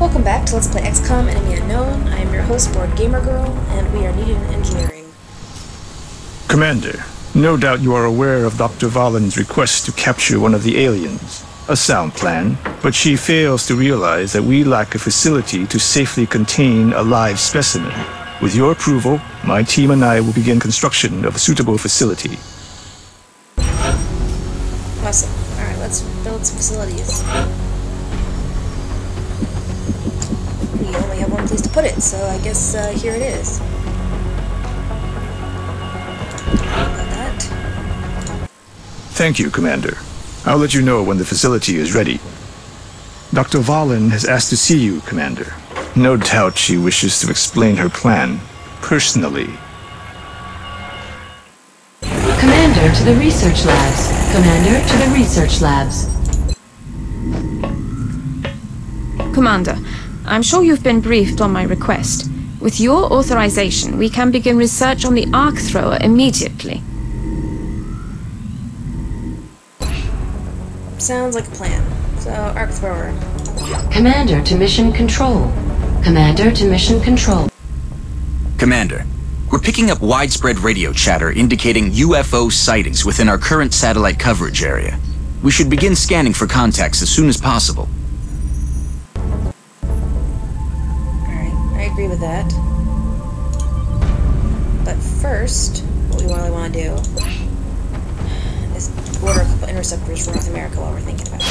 Welcome back to Let's Play XCOM Enemy Unknown. I am your host, Board Gamer Girl, and we are needed in engineering. Commander, no doubt you are aware of Dr. Valen's request to capture one of the aliens. A sound plan, but she fails to realize that we lack a facility to safely contain a live specimen. With your approval, my team and I will begin construction of a suitable facility. Awesome. Alright, let's build some facilities. We only have one place to put it, so I guess here it is. Like that. Thank you, Commander. I'll let you know when the facility is ready. Dr. Valen has asked to see you, Commander. No doubt she wishes to explain her plan, personally. Commander to the research labs. Commander to the research labs. Commander, I'm sure you've been briefed on my request. With your authorization, we can begin research on the arc thrower immediately. Sounds like a plan. So, arc thrower. Commander to mission control. Commander to mission control. Commander, we're picking up widespread radio chatter indicating UFO sightings within our current satellite coverage area. We should begin scanning for contacts as soon as possible. I agree with that. But first, what we really want to do is order a couple interceptors for North America while we're thinking about it.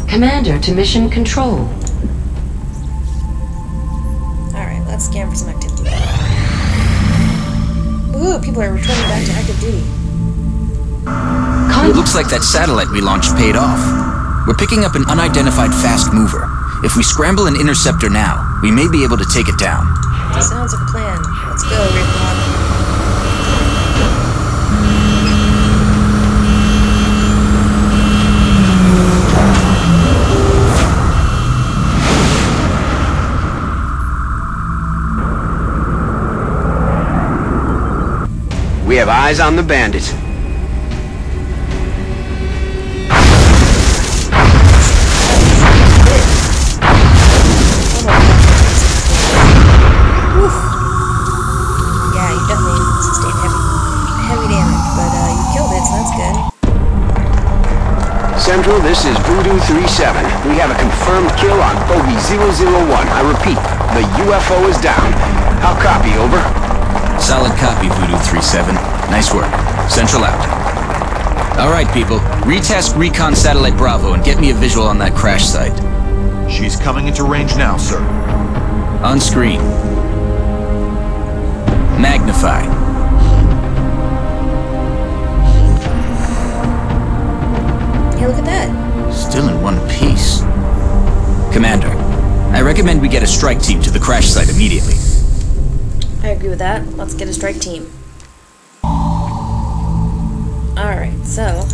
Commander to mission control. Alright, let's scan for some activity. Ooh, people are returning back to active duty. It looks like that satellite we launched paid off. We're picking up an unidentified fast mover. If we scramble an interceptor now, we may be able to take it down. Sounds like a plan. Let's go, Rick. We have eyes on the bandit. Yeah, you definitely sustained heavy damage, but you killed it, so that's good. Central, this is Voodoo 37. We have a confirmed kill on Bogey 001. I repeat, the UFO is down. How copy, over? Solid copy, Voodoo 37. Nice work. Central out. Alright, people. Retask Recon Satellite Bravo and get me a visual on that crash site. She's coming into range now, sir. On screen. Magnify. Hey, look at that. Still in one piece. Commander, I recommend we get a strike team to the crash site immediately. I agree with that. Let's get a strike team. Alright, so...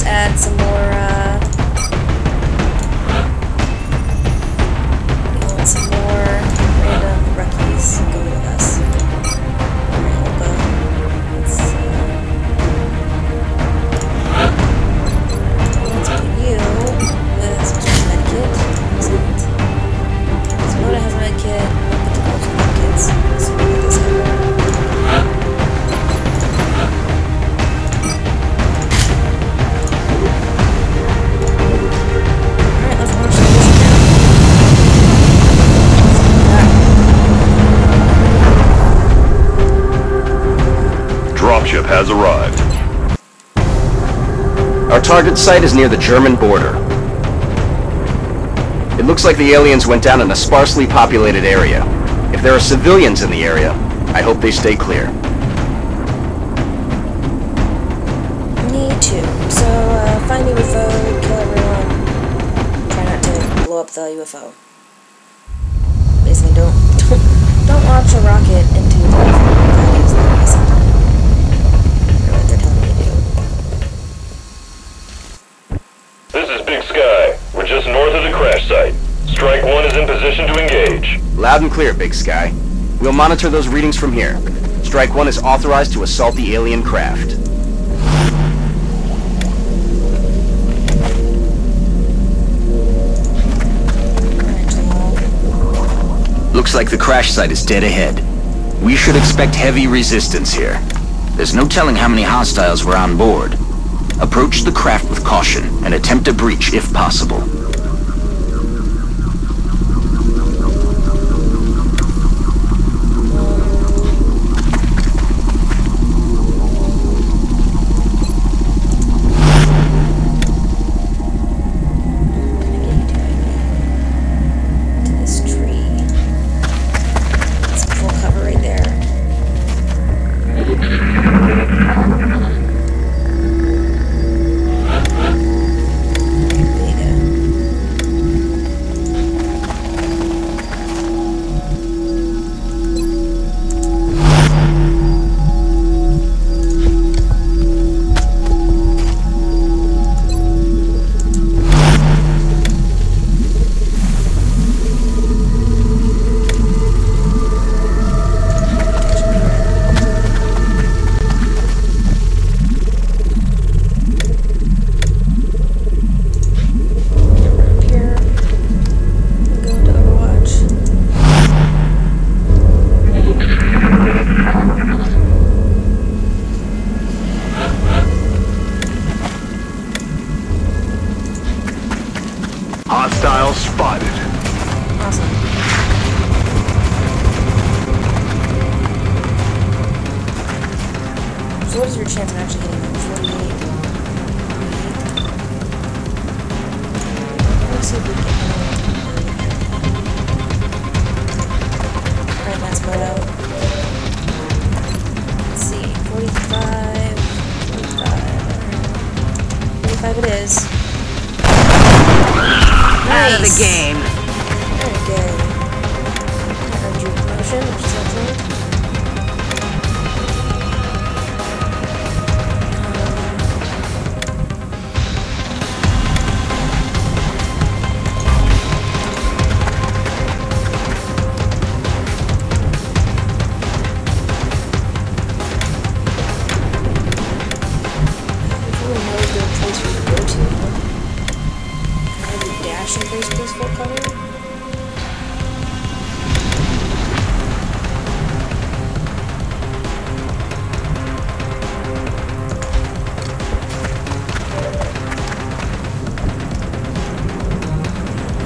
add some more, we want some more random rookies going with us. Alright, we'll go. Let's put you with some sort of medkit. Excellent. So Moda has a medkit, we'll put the multiple medkits. So we'll get this over. Dropship has arrived. Our target site is near the German border. It looks like the aliens went down in a sparsely populated area. If there are civilians in the area, I hope they stay clear. Me too. So, find the UFO, kill everyone. Try not to blow up the UFO. Basically, don't launch a rocket into the that is not awesome. Or what they're telling me to do. This is Big Sky. We're just north of the crash site. Strike 1 is in position to engage. Loud and clear, Big Sky. We'll monitor those readings from here. Strike 1 is authorized to assault the alien craft. Looks like the crash site is dead ahead. We should expect heavy resistance here. There's no telling how many hostiles were on board. Approach the craft with caution and attempt a breach if possible. Hostile spotted. Awesome. So what is your chance of actually getting them? 48. Let's see if we can get them. Alright, that's spread out. Let's see. 45. 45 it is. Out of the game. Very good. That earned you a promotion, which is excellent. Which one knows the place we go to? Dash and base plus full cover.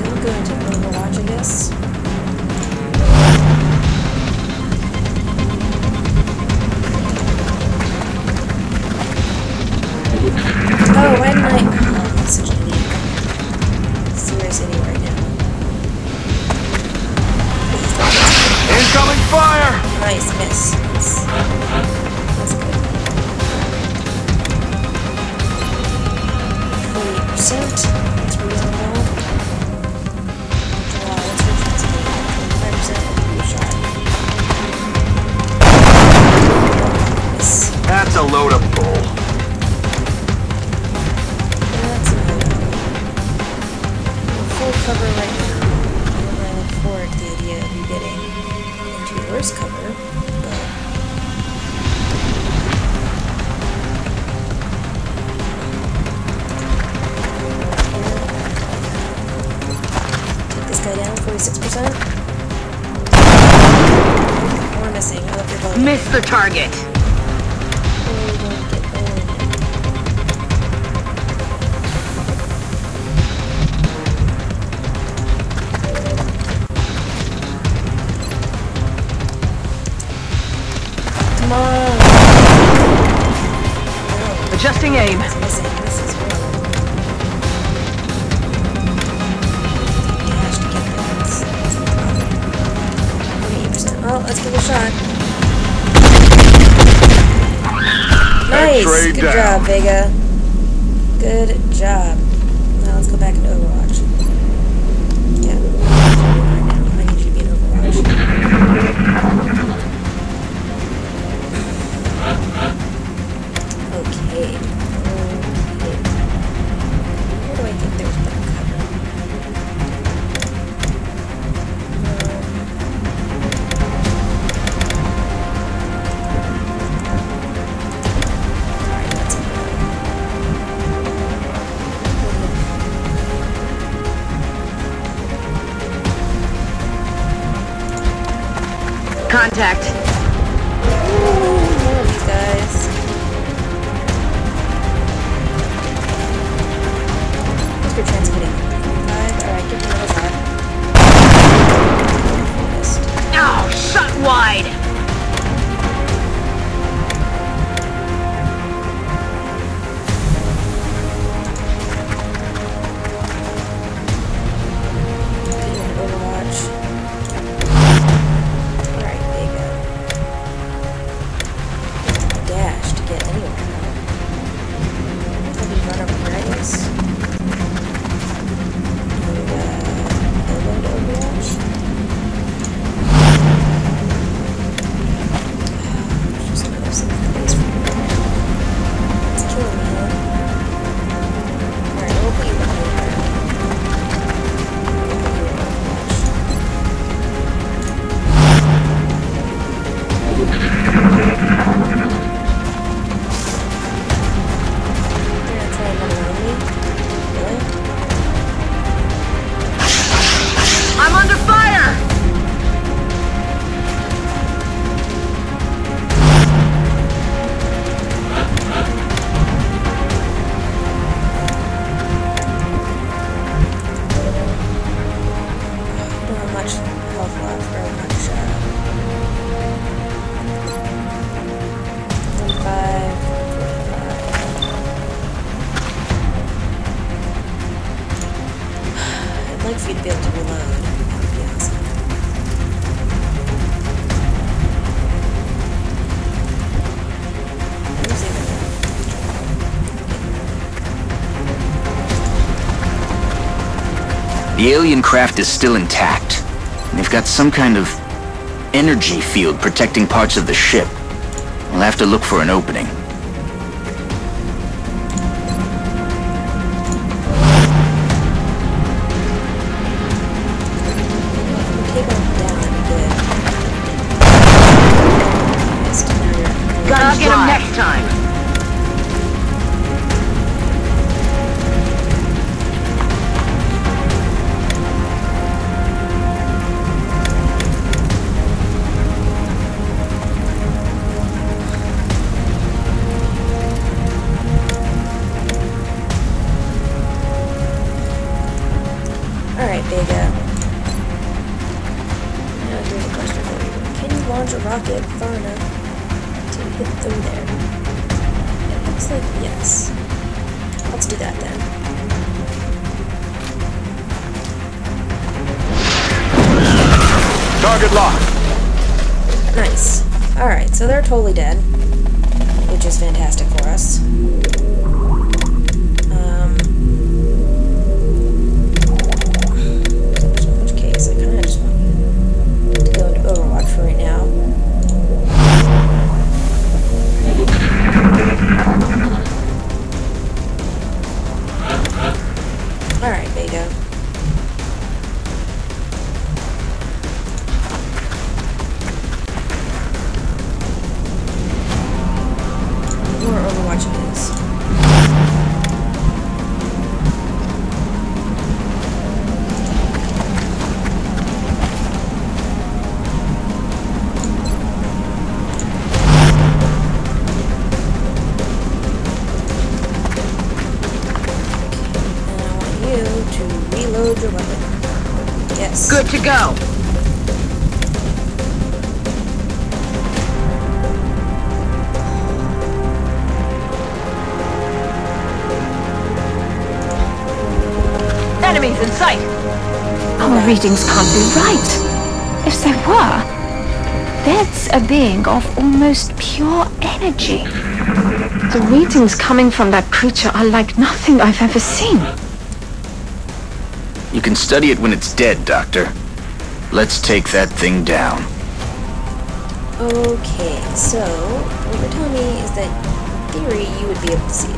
We'll go into Overwatch, I guess. Oh, why didn't I? Oh, I'm such an idiot. Serious idiot right now. Incoming fire! Nice miss. That's good. 48%. That's reasonable. Wow, what's your chance of getting 25% of your shot? Miss. That's a load of bull. That's a good one. Full cover right now. I don't really look forward to the idea of you getting into your worst cover, but take this guy down, 46%. We're missing. I hope you're both. Miss the target. Come on! No, Adjusting aim. it's missing. This is horrible. Dash to get there. That's the problem. 48%. Well, let's give it a shot. Nice! X-ray Good down. job, Vega. Good job. Now let's go back into Overwatch. Yeah. I need you to be in Overwatch. Contact. More of these guys. What's your chance of hitting? 5? Alright, give me another shot. Missed. Oh, shot wide. The alien craft is still intact. They've got some kind of energy field protecting parts of the ship. We'll have to look for an opening. I'll get him next time. Alright, Vega. Now here's a question for you. Can you launch a rocket far enough to hit through there? It looks like yes. Let's do that then. Target locked. Nice. Alright, so they're totally dead. Which is fantastic for us. In which case, I kinda just want you to go into Overwatch for right now. Alright, Vega. More Overwatch it is. To reload your weapon. Yes. Good to go. Enemies in sight. Our readings can't be right. If they were, that's a being of almost pure energy. The readings coming from that creature are like nothing I've ever seen. You can study it when it's dead, Doctor. Let's take that thing down. Okay, so what you're telling me is that in theory you would be able to see it.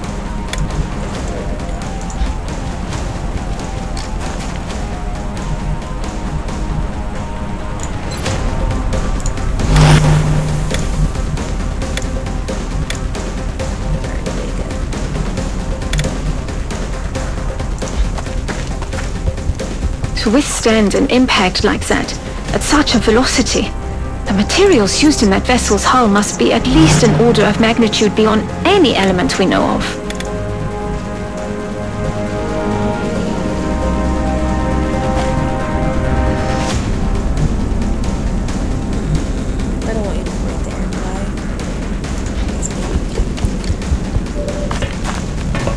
To withstand an impact like that, at such a velocity, The materials used in that vessel's hull must be at least an order of magnitude beyond any element we know of. I don't want you to go right there, do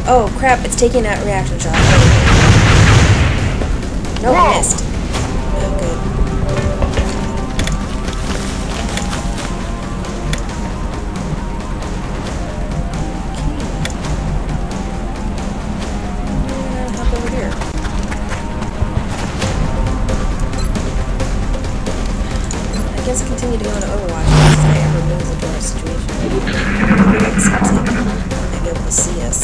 I? Oh crap, it's taking that reaction shot. No, I missed. Oh, good. Hop over here. I guess I continue to go into Overwatch if I ever lose the door situation. Might be able to see us.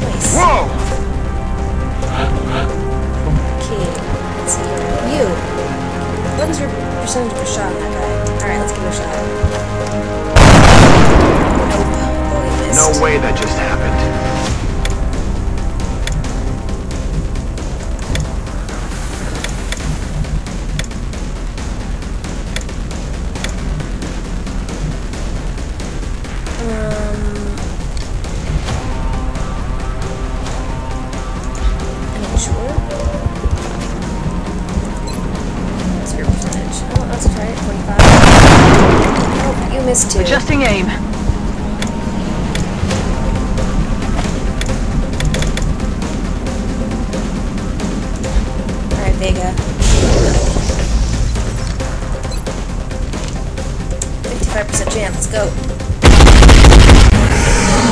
Nice. Whoa! Okay, let's see here. You! What was your percentage of a shot on that guy? Alright, let's give it a shot. Nope. Oh, he missed. No way that just happened. I'm not sure. What's your percentage? Oh, let's try it. 25. Oh, you missed too. Adjusting aim. Alright, Vega. 55% chance. Let's go.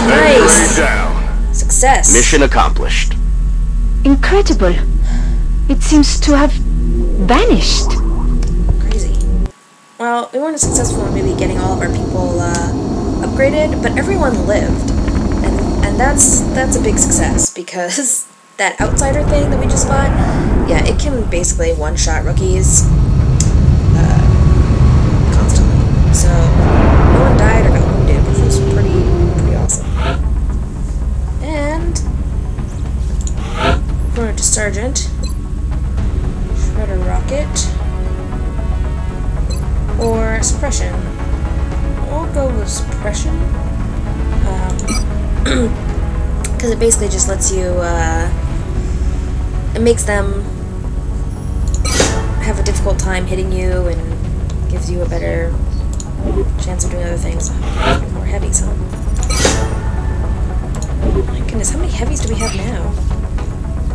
Nice! Down. Success! Mission accomplished. Incredible. It seems to have vanished. Crazy. Well, we weren't successful in maybe getting all of our people upgraded, but everyone lived. And that's a big success, because that outsider thing that we just fought, yeah, it can basically one-shot rookies constantly. So, no one died or got wounded, which was pretty awesome. And going to Sergeant. Shredder Rocket. Or Suppression. We'll go with Suppression. Because it basically just lets you, it makes them have a difficult time hitting you and gives you a better chance of doing other things. More heavies, huh? Oh my goodness, how many heavies do we have now?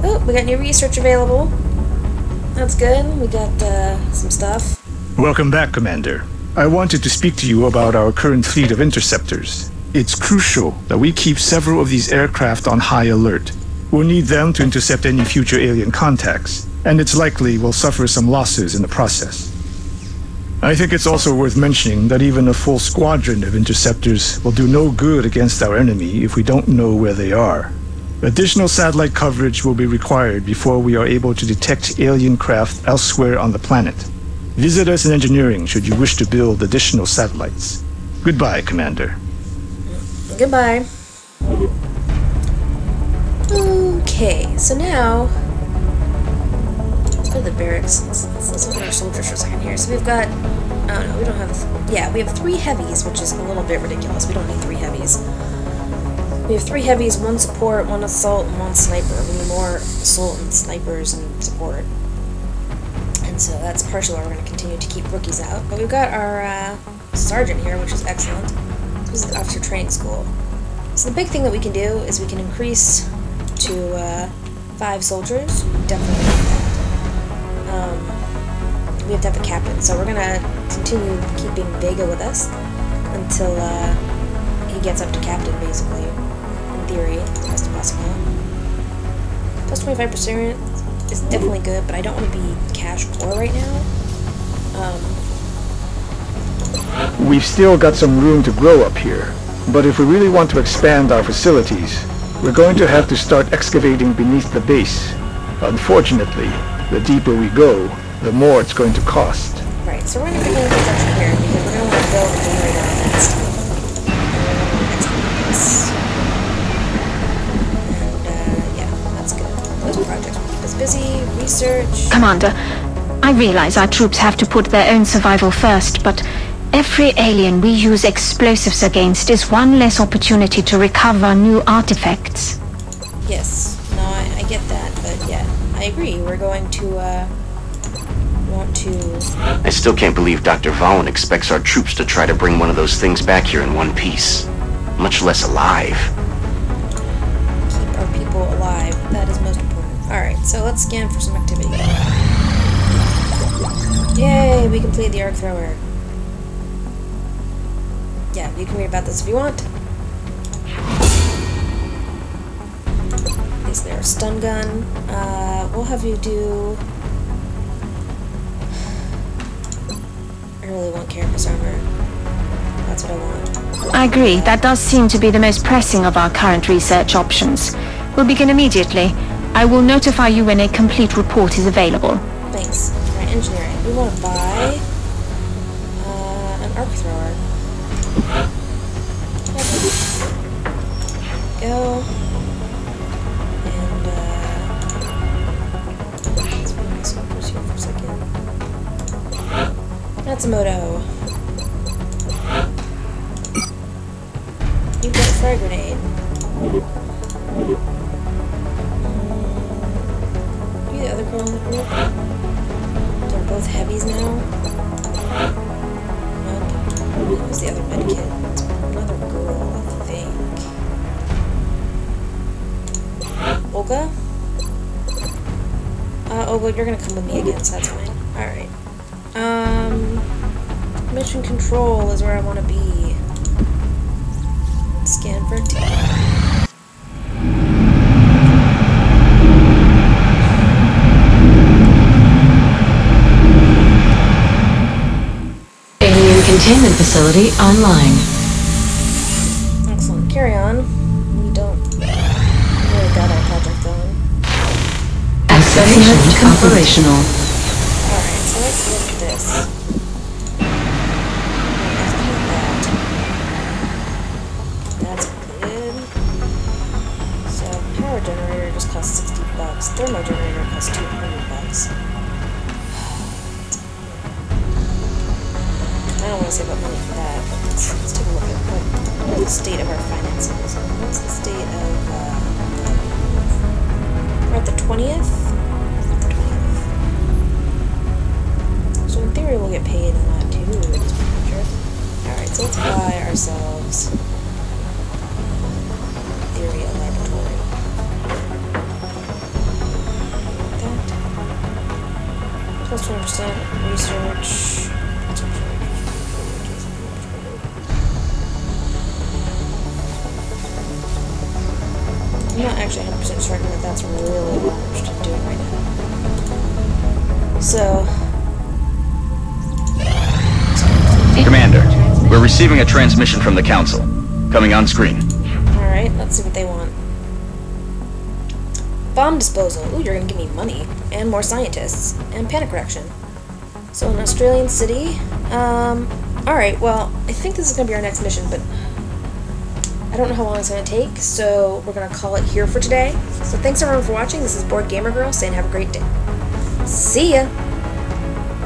Oh, we got new research available. That's good. We got some stuff. Welcome back, Commander. I wanted to speak to you about our current fleet of interceptors. It's crucial that we keep several of these aircraft on high alert. We'll need them to intercept any future alien contacts, and it's likely we'll suffer some losses in the process. I think it's also worth mentioning that even a full squadron of interceptors will do no good against our enemy if we don't know where they are. Additional satellite coverage will be required before we are able to detect alien craft elsewhere on the planet. Visit us in engineering should you wish to build additional satellites. Goodbye, Commander. Goodbye. Okay, so now let's go to the barracks. Let's look at our soldiers for a second here. So we've got, I don't know, we don't have, yeah, we have 3 heavies, which is a little bit ridiculous. We don't need 3 heavies. We have 3 heavies, 1 support, 1 assault, and 1 sniper. We need more assault and snipers and support. And so that's partially why we're going to continue to keep rookies out. But we've got our sergeant here, which is excellent. This is the officer training school. So the big thing that we can do is we can increase to 5 soldiers. Definitely need that. We have to have a captain, so we're going to continue keeping Vega with us until he gets up to captain, basically. In theory, as best as possible. Plus 25% is definitely good, but I don't want to be cash poor right now. We've still got some room to grow up here, but if we really want to expand our facilities, we're going to have to start excavating beneath the base. Unfortunately, the deeper we go, the more it's going to cost. Right, so we're going to begin construction here, because we're going to want to build a generator on that stuff. And, yeah, that's good. Those projects will keep us busy, research. Commander, I realize our troops have to put their own survival first, but every alien we use explosives against is one less opportunity to recover new artifacts. Yes. No, I get that, but yeah, I agree. We're going to, want to... I still can't believe Dr. Valen expects our troops to try to bring one of those things back here in one piece. Much less alive. Keep our people alive. That is most important. Alright, so let's scan for some activity. Yay, we completed the arc thrower. Yeah, you can read about this if you want. Is there a stun gun? We'll have you do... I really want carapace armor. That's what I want. I agree. That does seem to be the most pressing of our current research options. We'll begin immediately. I will notify you when a complete report is available. Thanks. Alright, engineering. We want to buy an arc thrower. Go. And let's put my swappers here for a second. Matsumoto. You got a frag grenade. You the other girl in the group? They're both heavies now? Nope. Who's the other med kid? It's another girl, I think. Olga? Olga, you're gonna come with me again, so that's fine. Alright. Mission control is where I want to be. Scan for activity. Alien containment facility online. Excellent. Carry on. We don't really got our project going. Access operational. Alright, so let's look at this. That's good. So, power generator just costs $60. Thermo generator costs $200. I don't want to save up money for that. Let's take a look at what the state of our finances. What's the state of, we're at the 20th? The 20th. So in theory we'll get paid on that too, just to be sure. Alright, so let's buy ourselves, in theory, a laboratory. That. Plus 20% research. I'm not actually 100% certain that that's really what I'm interested in doing right now. So... Commander, we're receiving a transmission from the Council. Coming on screen. Alright, let's see what they want. Bomb disposal. Ooh, you're gonna give me money. And more scientists. And panic reaction. So an Australian city. Alright, well, I think this is gonna be our next mission, but I don't know how long it's going to take, so we're going to call it here for today. So thanks everyone for watching. This is Board Gamer Girl saying have a great day. See ya!